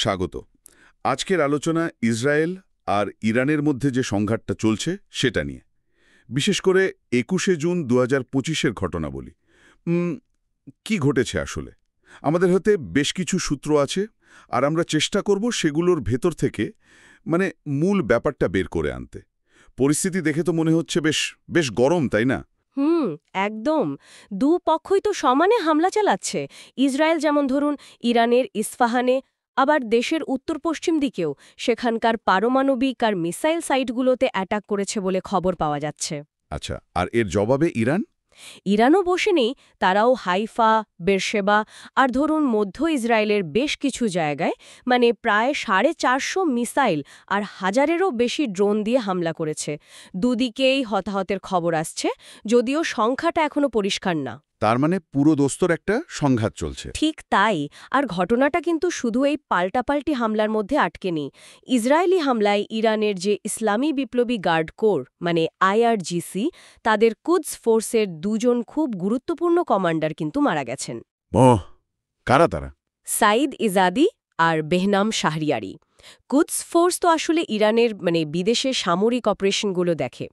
স্বাগত। আজকের আলোচনা ইসরায়েল আর ইরানের মধ্যে যে সংঘাতটা চলছে সেটা নিয়ে। বিশেষ করে ২১শে জুন ২০২৫-এর ঘটনা বলি। কি ঘটেছে আসলে? আমাদের হাতে বেশ কিছু সূত্র আছে, আর আমরা চেষ্টা করব সেগুলোর ভেতর থেকে মূল ব্যাপারটা বের করে আনতে। পরিস্থিতি দেখে তো মনে হচ্ছে বেশ বেশ গরম, তাই না? একদম। দুপক্ষই তো সমানে হামলা চালাচ্ছে। ইসরায়েল যেমন ধরুন ইরানের ইস্পাহানে, আবার দেশের উত্তর-পশ্চিম দিকেও সেখানকার পারমাণবিক আর মিসাইল সাইটগুলোতে অ্যাটাক করেছে বলে খবর পাওয়া যাচ্ছে। আচ্ছা, আর এর জবাবে ইরান? ইরানও বসে নেই, তারাও হাইফা, বেরশেবা আর ধরুন মধ্য ইসরায়েলের বেশ কিছু জায়গায় প্রায় 450 মিসাইল আর হাজারেরও বেশি ড্রোন দিয়ে হামলা করেছে। দুদিকেই হতাহতের খবর আসছে, যদিও সংখ্যাটা এখনো পরিষ্কার না। তার মানে পুরো দোস্তর একটা সংঘাত চলছে। ঠিক তাই। আর ঘটনাটা কিন্তু শুধু এই পাল্টাপাল্টি হামলার মধ্যে আটকে নেই। ইসরায়েলি হামলায় ইরানের যে ইসলামী বিপ্লবী গার্ড কোর আইআরজিসি, তাদের কুদস ফোর্সের দুজন খুব গুরুত্বপূর্ণ কমান্ডার কিন্তু মারা গেছেন। কারা তারা? সাইদ ইজাদি আর বেহনাম শাহরিয়ারি। কুদস ফোর্স তো আসলে ইরানের বিদেশে সামরিক অপারেশনগুলো দেখে।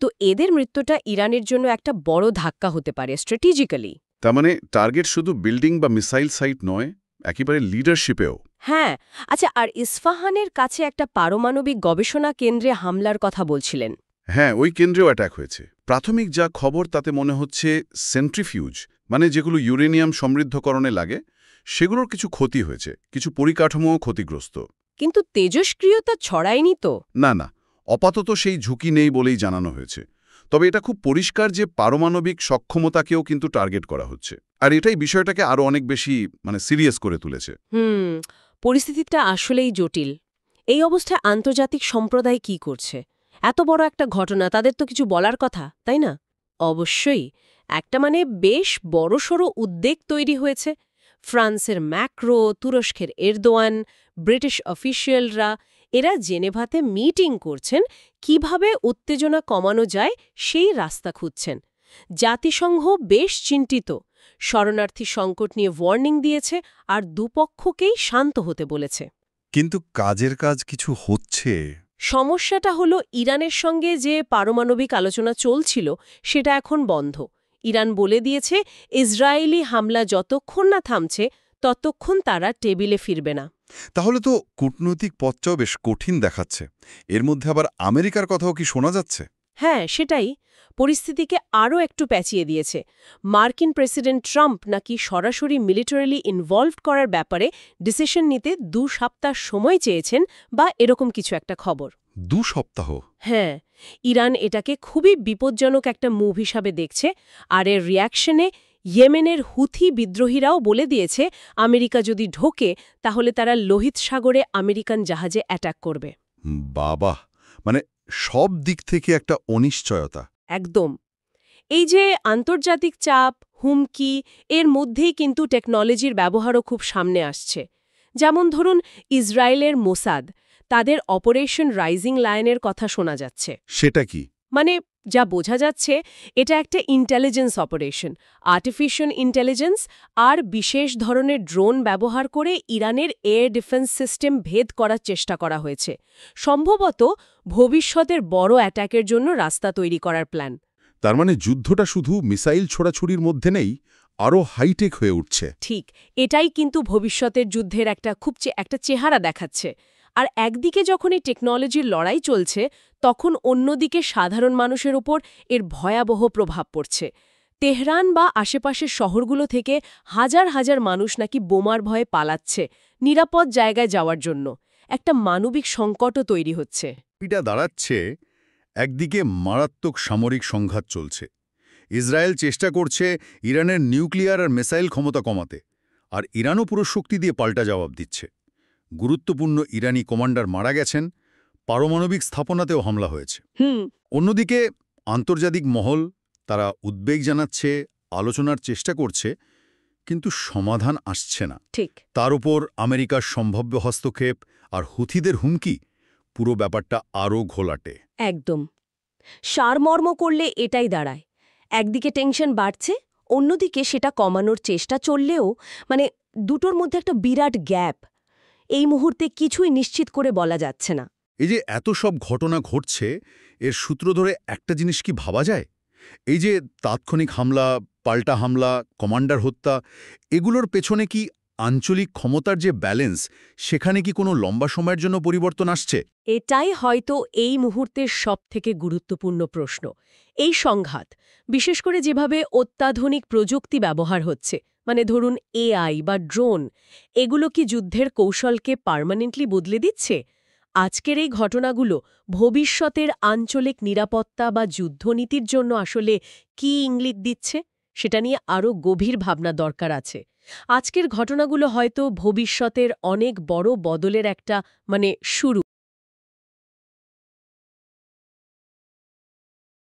তো এদের মৃত্যুটা ইরানের জন্য একটা বড় ধাক্কা হতে পারে স্ট্র্যাটেজিক্যালি। তার মানে টার্গেট শুধু বিল্ডিং বা মিসাইল সাইট নয়, একেবারে লিডারশিপেও। হ্যাঁ। আচ্ছা, আর ইস্পাহানের কাছে একটা পারমাণবিক গবেষণা কেন্দ্রে হামলার কথা বলছিলেন। হ্যাঁ, ওই কেন্দ্রেও অ্যাটাক হয়েছে। প্রাথমিক যা খবর তাতে মনে হচ্ছে সেন্ট্রিফিউজ, যেগুলো ইউরেনিয়াম সমৃদ্ধকরণে লাগে, সেগুলোর কিছু ক্ষতি হয়েছে, কিছু পরিকাঠামোও ক্ষতিগ্রস্ত। কিন্তু তেজস্ক্রিয়তা ছড়ায়নি তো? না, আপাতত সেই ঝুঁকি নেই বলেই জানানো হয়েছে। তবে এটা খুব পরিষ্কার যে পারমাণবিক সক্ষমতাকেও কিন্তু টার্গেট করা হচ্ছে, আর এটাই বিষয়টাকে আরও অনেক বেশি সিরিয়াস করে তুলেছে। পরিস্থিতিটা আসলেই জটিল। এই অবস্থায় আন্তর্জাতিক সম্প্রদায় কি করছে? এত বড় একটা ঘটনা, তাদের তো কিছু বলার কথা, তাই না? অবশ্যই। একটা বেশ বড়সড় উদ্বেগ তৈরি হয়েছে। ফ্রান্সের ম্যাক্রো, তুরস্কের এরদোয়ান, ব্রিটিশ অফিসিয়ালরা এরা জেনেভাতে মিটিং করছেন, কিভাবে উত্তেজনা কমানো যায় সেই রাস্তা খুঁজছেন। জাতিসংঘ বেশ চিন্তিত, শরণার্থী সংকট নিয়ে ওয়ার্নিং দিয়েছে আর দুপক্ষকেই শান্ত হতে বলেছে। কিন্তু কাজের কাজ কিছু হচ্ছে? সমস্যাটা হলো ইরানের সঙ্গে যে পারমাণবিক আলোচনা চলছিল সেটা এখন বন্ধ। ইরান বলে দিয়েছে ইসরায়েলি হামলা যতক্ষণ না থামছে ততক্ষণ তারা টেবিলে ফিরবে না। তাহলে তো কূটনৈতিক পথটাও বেশ কঠিন দেখাচ্ছে। এর মধ্যে আবার আমেরিকার কথাও কি শোনা যাচ্ছে? হ্যাঁ, সেটাই পরিস্থিতিকে আরও একটু প্যাঁচিয়ে দিয়েছে। মার্কিন প্রেসিডেন্ট ট্রাম্প নাকি সরাসরি মিলিটারিলি ইনভলভড করার ব্যাপারে ডিসিশন নিতে 2 সপ্তাহ সময় চেয়েছেন, বা এরকম কিছু একটা খবর। 2 সপ্তাহ? হ্যাঁ, ইরান এটাকে খুবই বিপজ্জনক একটা মুভ হিসাবে দেখছে। আর এর রিয়াকশনে ইয়েমেনের হুথি বিদ্রোহীরাও বলে দিয়েছে আমেরিকা যদি ঢোকে তাহলে তারা লোহিত সাগরে আমেরিকান জাহাজে অ্যাটাক করবে। বাবা, সব দিক থেকে একটা অনিশ্চয়তা। একদম। এই যে আন্তর্জাতিক চাপ, হুমকি, এর মধ্যেই কিন্তু টেকনোলজির ব্যবহারও খুব সামনে আসছে। যেমন ধরুন ইসরায়েলের মোসাদ, তাদের অপারেশন রাইজিং লায়নের কথা শোনা যাচ্ছে। সেটা কি? যা বোঝা যাচ্ছে, এটা একটা ইন্টেলিজেন্স অপারেশন। আর্টিফিশিয়াল ইন্টেলিজেন্স আর বিশেষ ধরনের ড্রোন ব্যবহার করে ইরানের এয়ার ডিফেন্স সিস্টেম ভেদ করার চেষ্টা করা হয়েছে। সম্ভবত ভবিষ্যতের বড় অ্যাটাকের জন্য রাস্তা তৈরি করার প্ল্যান। তার মানে যুদ্ধটা শুধু মিসাইল ছোড়াছুড়ির মধ্যে নেই, আরও হাইটেক হয়ে উঠছে। ঠিক, এটাই কিন্তু ভবিষ্যতের যুদ্ধের একটা চেহারা দেখাচ্ছে। আর একদিকে যখন এই টেকনোলজির লড়াই চলছে, তখন অন্যদিকে সাধারণ মানুষের ওপর এর ভয়াবহ প্রভাব পড়ছে। তেহরান বা আশেপাশের শহরগুলো থেকে হাজার হাজার মানুষ নাকি বোমার ভয়ে পালাচ্ছে নিরাপদ জায়গায় যাওয়ার জন্য। একটা মানবিক সংকটও তৈরি হচ্ছে। এটা দাঁড়াচ্ছে, একদিকে মারাত্মক সামরিক সংঘাত চলছে, ইসরায়েল চেষ্টা করছে ইরানের নিউক্লিয়ার আর মিসাইল ক্ষমতা কমাতে, আর ইরানও পুরো শক্তি দিয়ে পাল্টা জবাব দিচ্ছে। গুরুত্বপূর্ণ ইরানি কমান্ডার মারা গেছেন, পারমাণবিক স্থাপনাতেও হামলা হয়েছে। অন্যদিকে আন্তর্জাতিক মহল, তারা উদ্বেগ জানাচ্ছে, আলোচনার চেষ্টা করছে, কিন্তু সমাধান আসছে না। ঠিক। তার উপর আমেরিকার সম্ভাব্য হস্তক্ষেপ আর হুথিদের হুমকি, পুরো ব্যাপারটা আরও ঘোলাটে। একদম। সারমর্ম করলে এটাই দাঁড়ায়, একদিকে টেনশন বাড়ছে, অন্যদিকে সেটা কমানোর চেষ্টা চললেও দুটোর মধ্যে একটা বিরাট গ্যাপ। এই মুহূর্তে কিছুই নিশ্চিত করে বলা যাচ্ছে না। এই যে এত সব ঘটনা ঘটছে, এর সূত্র ধরে একটা জিনিস কি ভাবা যায়? এই যে তাৎক্ষণিক হামলা, পাল্টা হামলা, কমান্ডার হত্যা, এগুলোর পেছনে কি আঞ্চলিক ক্ষমতার যে ব্যালেন্স, সেখানে কি কোনো লম্বা সময়ের জন্য পরিবর্তন আসছে? এটাই হয়তো এই মুহূর্তের সবথেকে গুরুত্বপূর্ণ প্রশ্ন। এই সংঘাত, বিশেষ করে যেভাবে অত্যাধুনিক প্রযুক্তি ব্যবহার হচ্ছে, মানে ধরুন এআই বা ড্রোন, এগুলো কি যুদ্ধের কৌশলকে পার্মানেন্টলি বদলে দিচ্ছে? আজকের এই ঘটনাগুলো ভবিষ্যতের আঞ্চলিক নিরাপত্তা বা যুদ্ধনীতির জন্য আসলে কি ইঙ্গিত দিচ্ছে, সেটা নিয়ে আরও গভীর ভাবনা দরকার আছে। আজকের ঘটনাগুলো হয়তো ভবিষ্যতের অনেক বড় বদলের একটা শুরু।